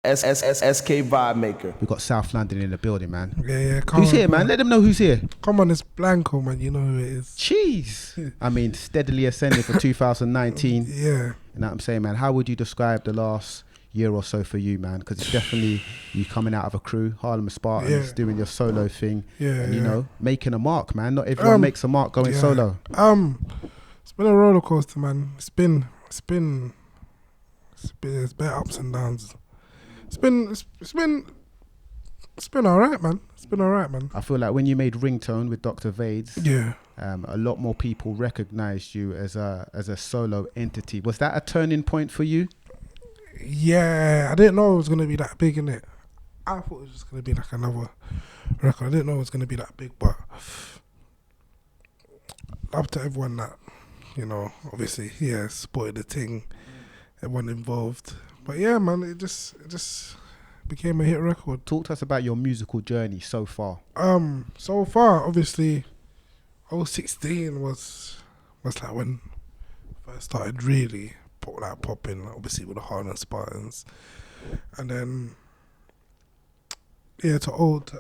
SK Vibemaker. We got South London in the building, man. Yeah. Who's here, man? Let them know who's here. Come on, it's Blanco, man. You know who it is. Jeez. I mean, steadily ascending for 2019. Yeah. You know what I'm saying, man? How would you describe the last year or so for you, man? Because it's definitely you coming out of a crew, Harlem Spartans, doing your solo thing, and you know, making a mark, man. Not everyone makes a mark going solo. It's been a roller coaster, man. It's been ups and downs. It's been alright, man. It's been alright, man. I feel like when you made Ringtone with Dr. Vades, a lot more people recognized you as a solo entity. Was that a turning point for you? Yeah, I didn't know it was gonna be that big, innit? I thought it was just gonna be like another record. I didn't know it was gonna be that big, but up to everyone that, you know, obviously, supported the thing, everyone involved. But yeah, man, it just became a hit record. Talk to us about your musical journey so far. So far, obviously, 2016 was like when I first started really popping, obviously with the Harlem Spartans, and then to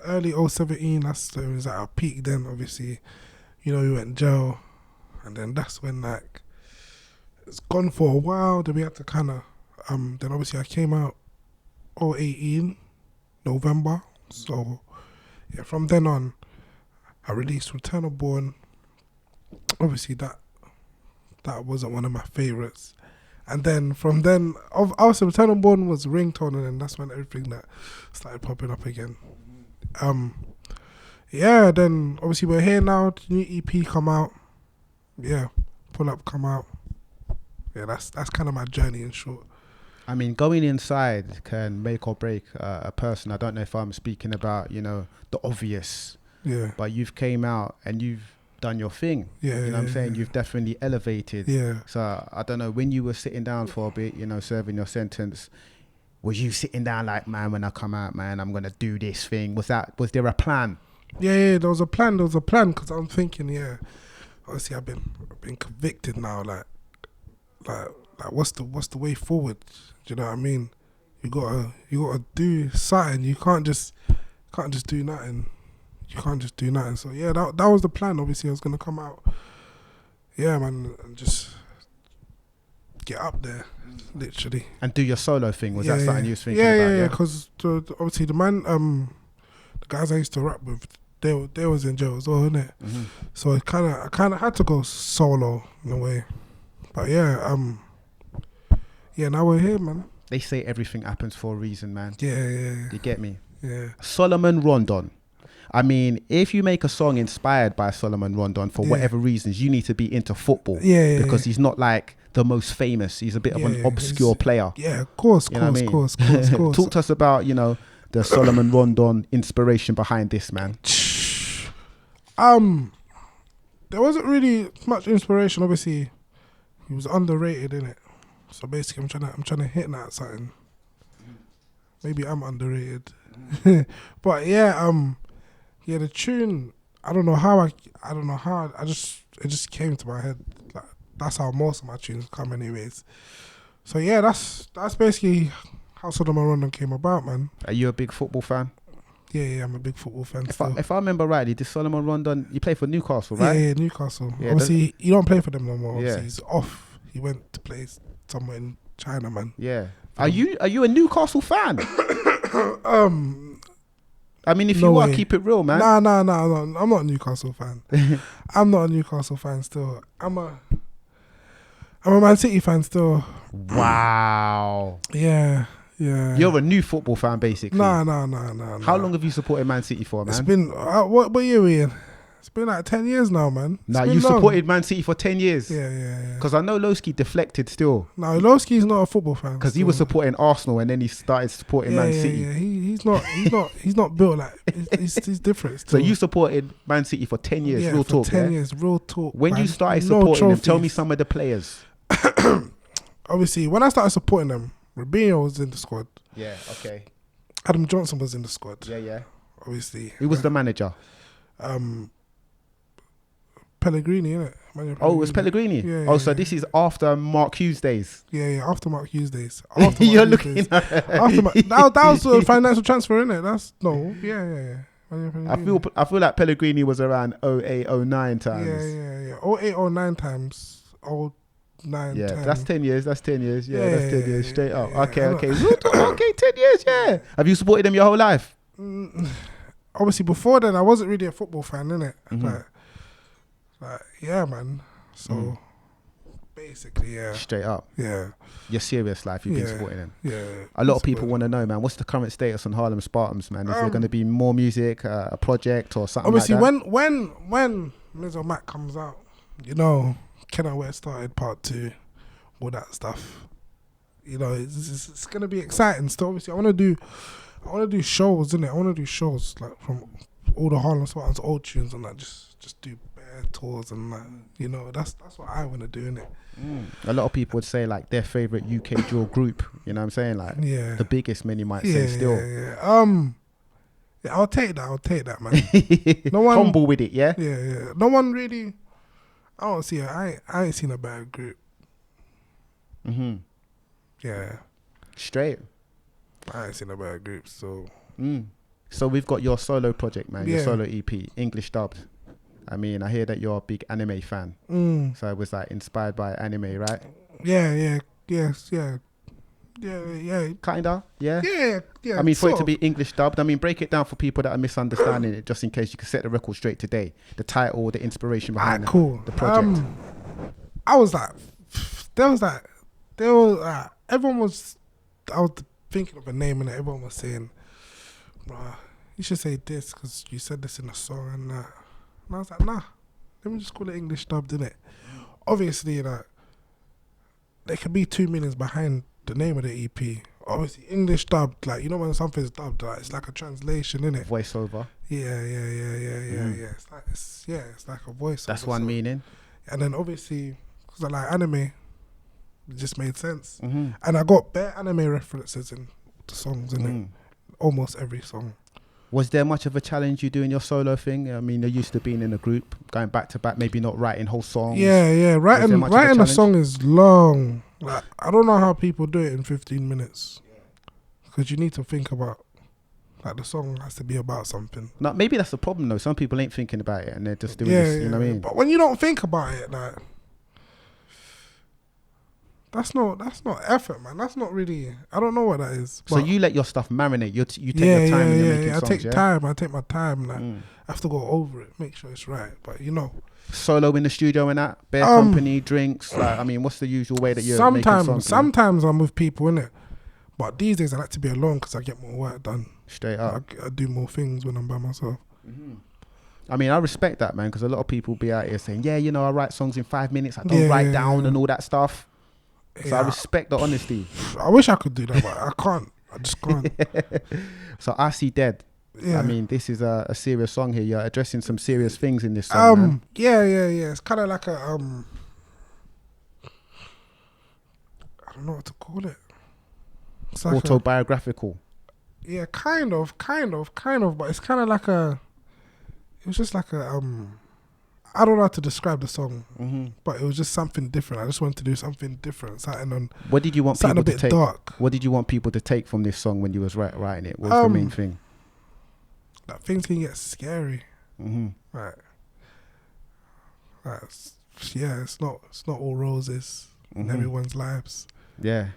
early 2017, it was at our peak. Then obviously, you know, we went jail, and then that's when like it's gone for a while. Then we had to kind of then obviously I came out 2018 November, so yeah, from then on I released Return of Born. Obviously that wasn't one of my favorites, and then from then also Return of Born was Ringtone, and then that's when everything that started popping up again. Then obviously we're here now. The new EP come out, Pull Up come out. Yeah, that's kind of my journey in short. I mean, going inside can make or break a person. I don't know if I'm speaking about, you know, the obvious. Yeah. But you've came out and you've done your thing. Yeah. You know what I'm saying? You've definitely elevated. Yeah. So I don't know, when you were sitting down for a bit, you know, serving your sentence, was you sitting down like, man, when I come out, man, I'm gonna do this thing? Was there a plan? Yeah, there was a plan. Because I'm thinking, obviously I've been convicted now. Like what's the way forward? Do you know what I mean? You gotta do something. You can't just do nothing. So yeah, that was the plan. Obviously I was gonna come out, man, and just get up there, literally. And do your solo thing. Was that something you was thinking about? Yeah. Because obviously the man, the guys I used to rap with, they was in jail as well, innit? Mm-hmm. So I kind of had to go solo in a way. But now we're here, man. They say everything happens for a reason, man. Yeah. You get me? Yeah. Solomon Rondon. I mean, if you make a song inspired by Solomon Rondon for whatever reasons, you need to be into football. Because he's not like the most famous. He's a bit of an obscure player. Yeah, of course. Course. Talk to us about, you know, the Solomon Rondon inspiration behind this, man. There wasn't really much inspiration. Obviously, he was underrated, innit? So basically, I'm trying to hit that something. Maybe I'm underrated, but the tune. I don't know how. It just came to my head. Like, that's how most of my tunes come, anyways. So yeah, that's basically how Solomon Rondon came about, man. Are you a big football fan? Yeah, I'm a big football fan. If I remember rightly, did Solomon Rondon, you play for Newcastle, right? Yeah, Newcastle. Yeah, obviously, he don't play for them no more. Obviously, he's off. He went to play somewhere in China, man. Yeah. Are you a Newcastle fan? I mean, if you are, keep it real, man. Nah. I'm not a Newcastle fan. I'm not a Newcastle fan still. I'm a Man City fan still. Wow. Yeah. You're a new football fan, basically. Nah. How long have you supported Man City for, man? It's been, what year are we in? It's been like 10 years now, man. Nah, you supported Man City for 10 years. Yeah. Because I know Lowski deflected still. No, Lowski's not a football fan. Because he was supporting Arsenal and then he started supporting Man City. Yeah. He's not built like. He's different. Still. So you supported Man City for 10 years, real talk. 10 years, real talk. When you started supporting them, tell me some of the players. Obviously, when I started supporting them, Robinho was in the squad. Yeah, okay. Adam Johnson was in the squad. Yeah. Obviously. Who was the manager? Pellegrini, innit? Oh, it was Pellegrini. Yeah, So this is after Mark Hughes days. Yeah, after Mark Hughes days. You're looking at that was a financial transfer, innit? Yeah. I feel like Pellegrini was around 08, 09 times. Yeah. 08, 09 times. 09 Yeah, times. that's 10 years. Yeah, that's 10 years straight up. Yeah. Okay. Okay, 10 years, yeah. Have you supported them your whole life? Obviously, before then, I wasn't really a football fan, innit? Like, yeah, man. So, basically, yeah. Straight up. Yeah. Your serious life, you've been supporting them. Yeah. A lot of people want to know, man, what's the current status on Harlem Spartans, man? Is there going to be more music, a project or something obviously, like that? when Mizzle Mac comes out, you know, Can I Where It Started Part 2, all that stuff. You know, it's going to be exciting still. Obviously, I want to do shows, innit? I want to do shows, like, from all the Harlem Spartans old tunes and that, just do bare tours and that, you know, that's what I want to do, innit? A lot of people would say like their favourite UK drill group, you know what I'm saying? Like the biggest, many might say still. Yeah, I'll take that, man. No one, humble with it, yeah? Yeah. No one really, I don't see it. I ain't seen a bad group. Yeah. Straight. I ain't seen a bad group, so. So we've got your solo project, man, your solo EP, English dubbed. I mean, I hear that you're a big anime fan. So it was like inspired by anime, right? Yeah. Kinda? Yeah? Yeah. I mean, for it to be English dubbed, I mean, break it down for people that are misunderstanding it, just in case you can set the record straight today. The title, the inspiration behind the project. I was like, everyone was, I was thinking of a name and everyone was saying, you should say this because you said this in a song and that. And I was like, nah, let me just call it English dubbed, innit? Obviously, like, there could be 2 meanings behind the name of the EP. Obviously, English dubbed, like, you know when something's dubbed, like, it's like a translation, innit? Voiceover. Yeah. It's like a voiceover. That's one meaning. And then obviously, because I like anime, it just made sense. And I got bare anime references in the songs, innit? Almost every song. Was there much of a challenge you doing your solo thing? I mean, you're used to being in a group, going back to back, maybe not writing whole songs. Yeah. Writing a song is long. Like, I don't know how people do it in 15 minutes. Because you need to think about, like, the song has to be about something. No, maybe that's the problem though. Some people ain't thinking about it and they're just doing this, you know what I mean? But when you don't think about it, like, that's not effort, man. That's not really, I don't know what that is. So you let your stuff marinate. You take your time when you're making songs, I take my time. Like, I have to go over it, make sure it's right. But, you know. Solo in the studio and that? Bare company, drinks? Like, I mean, what's the usual way that you're making songs? Sometimes I'm with people, innit? But these days I like to be alone because I get more work done. Straight up. I do more things when I'm by myself. I mean, I respect that, man, because a lot of people be out here saying, yeah, you know, I write songs in 5 minutes. I don't write down and all that stuff. So I respect the honesty. I wish I could do that, but I can't. I just can't. So I See Dead. Yeah. I mean, this is a serious song here. You're addressing some serious things in this song, man. Yeah. It's kind of like a, I don't know what to call it. It's like autobiographical. Yeah, kind of, but it's kind of like it was just like a, I don't know how to describe the song, but it was just something different. I just wanted to do something different, what did you want people to take? Dark. What did you want people to take from this song when you was writing it? What was the main thing? That things can get scary. Right. It's not all roses in everyone's lives. Yeah.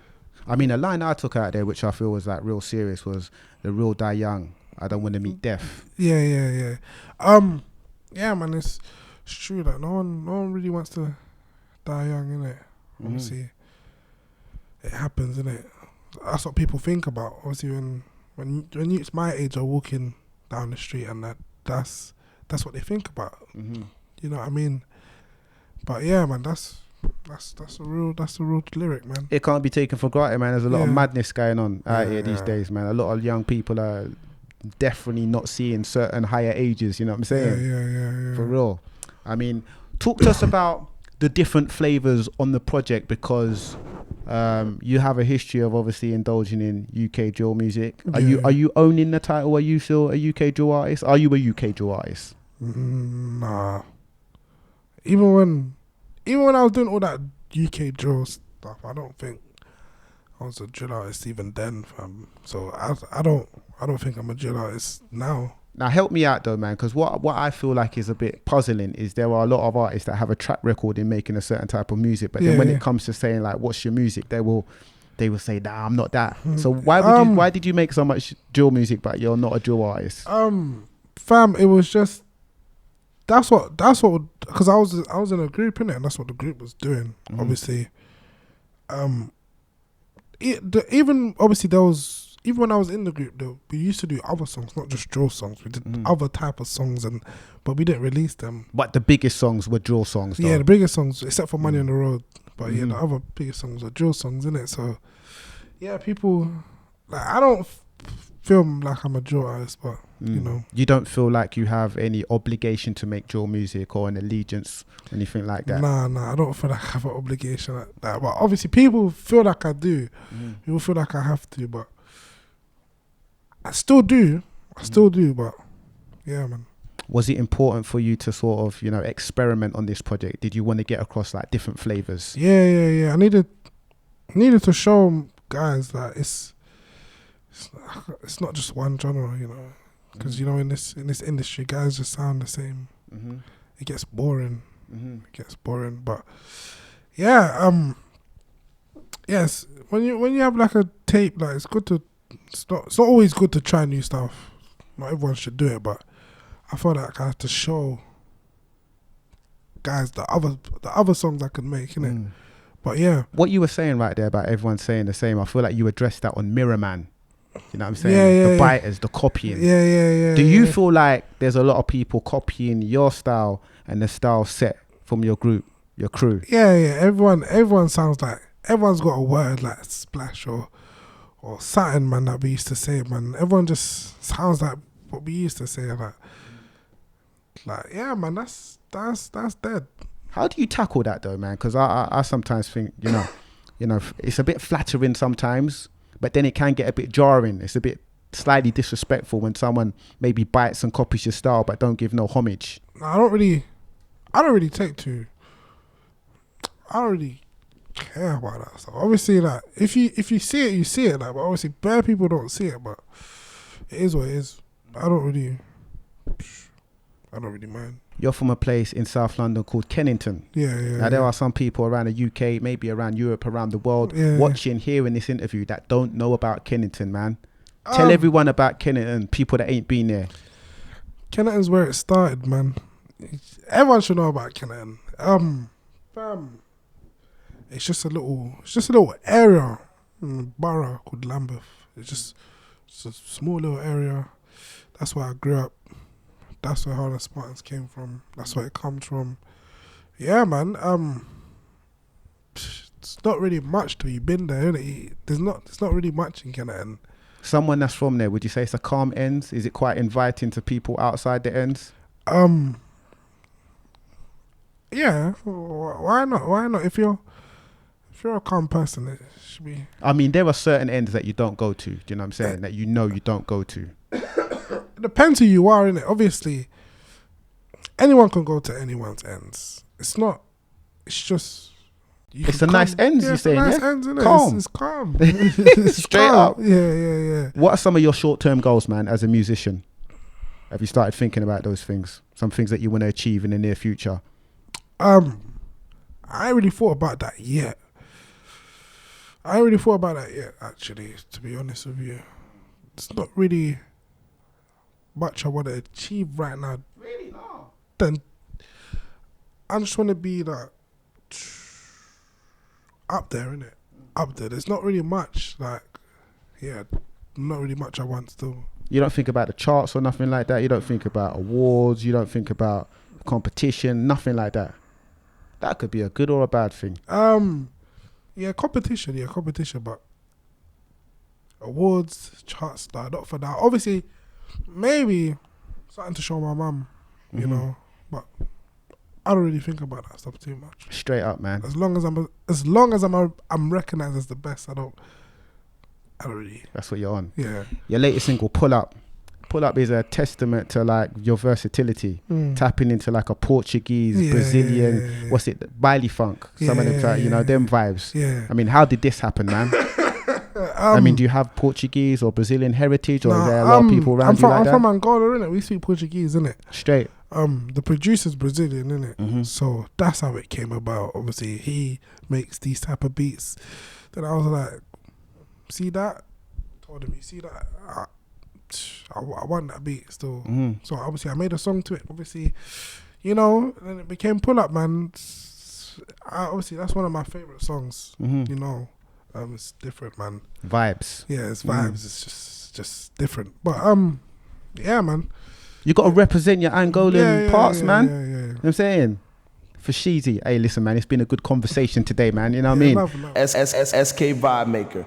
I mean, a line I took out there, which I feel was like real serious, was "The real die young. I don't want to meet death." Yeah. Yeah, man, it's true that no one really wants to die young, innit? Obviously, it happens, innit? That's what people think about. Obviously, when youths my age are walking down the street, and that's what they think about. You know what I mean? But yeah, man, that's a real lyric, man. It can't be taken for granted, man. There's a lot of madness going on out here these days, man. A lot of young people are definitely not seeing certain higher ages, you know what I'm saying? Yeah. For real. I mean, talk to us about the different flavors on the project, because you have a history of obviously indulging in UK drill music. Are you owning the title? Are you still a UK drill artist? Are you a UK drill artist? Nah. Even when I was doing all that UK drill stuff, I don't think I was a drill artist even then, fam. So I don't think I'm a drill artist now. Now help me out though, man, because what I feel like is a bit puzzling is there are a lot of artists that have a track record in making a certain type of music, but then when it comes to saying like, what's your music, they will say, nah, I'm not that. So why did you make so much drill music but you're not a drill artist? Fam, it was just that's what because I was in a group, innit, and that's what the group was doing. Obviously, even obviously there was. Even when I was in the group, though, we used to do other songs, not just drill songs. We did other type of songs, but we didn't release them. But the biggest songs were drill songs, though. Yeah, the biggest songs, except for Money on the Road. But yeah, the other biggest songs were drill songs, innit? So, yeah, people, like, I don't feel like I'm a drill artist, but, you know. You don't feel like you have any obligation to make drill music or an allegiance, anything like that? Nah, I don't feel like I have an obligation like that. But obviously, people feel like I do. People feel like I have to, but I still do, but yeah, man. Was it important for you to sort of, experiment on this project? Did you want to get across like different flavors? Yeah. I needed to show guys that it's not just one genre, because in this industry, guys just sound the same. It gets boring. But yeah, yes, when you have like a tape, like it's good to. It's not always good to try new stuff. Not everyone should do it, but I feel like I have to show guys the other songs I can make, innit? But yeah. What you were saying right there about everyone saying the same, I feel like you addressed that on Mirror Man. You know what I'm saying? Yeah, the biters, the copying. Yeah. Do you feel like there's a lot of people copying your style and the style set from your group, your crew? Yeah. Everyone sounds like, everyone's got a word like splash or something, man, that we used to say, man. Everyone just sounds like what we used to say, like yeah, man, that's dead. How do you tackle that though, man? Because I sometimes think, it's a bit flattering sometimes, but then it can get a bit jarring. It's a bit slightly disrespectful when someone maybe bites and copies your style but don't give no homage. I don't really care about that stuff. Obviously, like if you see it, you see it. Like, but obviously, bad people don't see it. But it is what it is. I don't really mind. You're from a place in South London called Kennington. Yeah. Now there are some people around the UK, maybe around Europe, around the world, watching, hearing this interview that don't know about Kennington, man. Tell everyone about Kennington. People that ain't been there. Kennington's where it started, man. Everyone should know about Kennington. Fam. It's just a little area, borough called Lambeth. It's a small little area. That's where I grew up. That's where Harlem Spartans came from. That's where it comes from. Yeah, man. It's not really much till you've been there, innit? There's not really much in Kennington. Someone that's from there, would you say it's a calm ends? Is it quite inviting to people outside the ends? Yeah. Why not? If you're a calm person, it should be. I mean, there are certain ends that you don't go to. Do you know what I'm saying? That you don't go to. It depends who you are, innit? Obviously, anyone can go to anyone's ends. It's not. It's just. It's a nice ends, you're saying, nice yeah? Ends, innit? Calm. It's calm. It's Straight up. Yeah. What are some of your short-term goals, man, as a musician? Have you started thinking about those things? Some things that you want to achieve in the near future? I ain't really thought about that yet. Actually, to be honest with you. It's not really much I want to achieve right now. Really? No. Then I just want to be like up there, innit? Up there. There's not really much, not really much I want still. You don't think about the charts or nothing like that? You don't think about awards? You don't think about competition? Nothing like that? That could be a good or a bad thing. Competition, but awards, charts, not for now. Obviously, maybe something to show my mum, you know, but I don't really think about that stuff too much. Straight up, man. As long as I'm recognized as the best, I don't really. That's what you're on. Yeah. Your latest single, Pull Up. Pull Up is a testament to like your versatility, tapping into like a Portuguese, Brazilian, what's it, Baile Funk, some of them, you know, them vibes. Yeah. I mean, how did this happen, man? I mean, do you have Portuguese or Brazilian heritage, or is there a lot of people around you like that? I'm from Angola, innit? We speak Portuguese, innit? Straight. The producer's Brazilian, innit? So that's how it came about. Obviously, he makes these type of beats. Then I was like, see that? Told him, you see that? I want that beat still. So obviously I made a song to it. Obviously, you know, and it became Pull Up, man. Obviously that's one of my favorite songs. You know, it's different, man. Vibes. Yeah, it's vibes. It's just different. But yeah, man. You got to represent your Angolan parts, man. Yeah. You know what I'm saying? For Sheezy. Hey, listen, man, it's been a good conversation today, man. You know what I mean? SK Vibemaker.